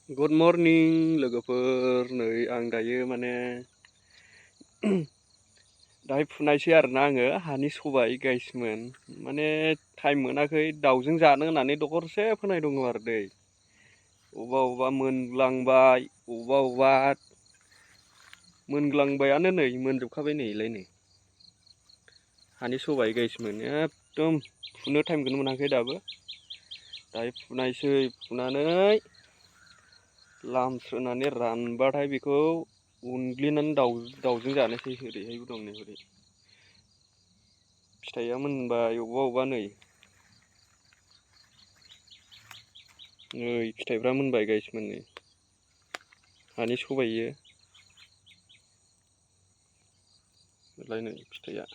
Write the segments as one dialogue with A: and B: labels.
A: Good morning लोगोफोर। नै आं दायो माने दाहाय फुनायसै आरोना आङो हानि सबाय गायसमोन। माने टाइम मोनाखै दाउजों जानो होननानै दखरसे फोनाय दङ आरो दै। अबेबा अबेबा मोनग्लांबाय, अबेबा मोनग्लांबायानो नै मोनजोबखाबाय नैलाय नै। हानि सबाय गायसमोन एकदम फुनो टाइमखौनो मोनाखै दाबो। दाहाय फुनायसै, फुनानै लामस्रोनानै रानबाथाय बेखौ उनग्लिनानै दाउजों जानोसै। ओरैहायबो दं नै ओरै फिथाइया मोनबाय अबेबा नै फिथाइफ्रा मोनबाय गायसमोन नै हानि सबाय नै फिथाइया।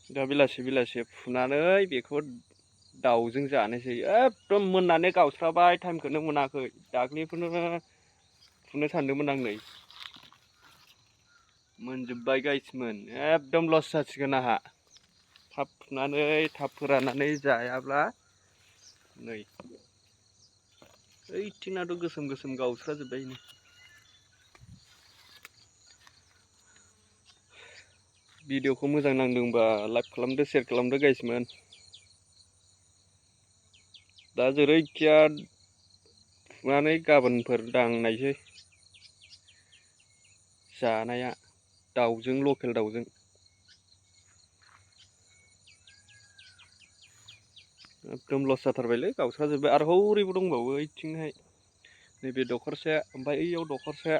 A: दा बेलासि बेलासि फुनानै बेखौ दाउजों जानोसै। एकदम मोननानै गावस्राबाय, टाइमखौनो मोनाखै। दाख्लैफोरनो फुनो सानदोंमोन आं नै मोनजोब्बाय गायसमोन। एकदम लस जासिगोन आंहा थाब फुनानै थाब फोराननानै जायाब्ला। नै ओइथिंनाथ' गोसोम गोसोम गावस्राजोब्बाय। भिडिअखौ मोजां नांदोंबा लाइक खालामदो, शेयार खालामदो गाइसमोन। दा जेरैखिया फुनानै गाबोनफोर दांनायसै जानाया दाउजों, लकेल दाउजों। एकदम लस जाथारबायलै गावस्राजोब्बाय। आरो हौरैबो दंबावो ओइथिंहाय नैबे दखरसे, ओमफ्राय ओइयाव दखरसे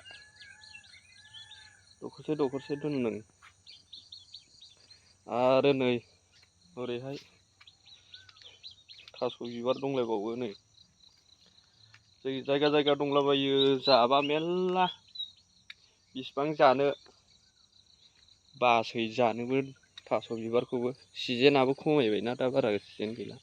A: दोनदों। आरो नै ओरैहाय थास' बिबार दंलायबावो नै। जायगा जायगा दंलाबायो जाबा मेरला। बिसिबां जानो बासै जानोबो थास' बिबारखौबो। सिजेनाबो खमायबायना दा बारा सिजेन गैला।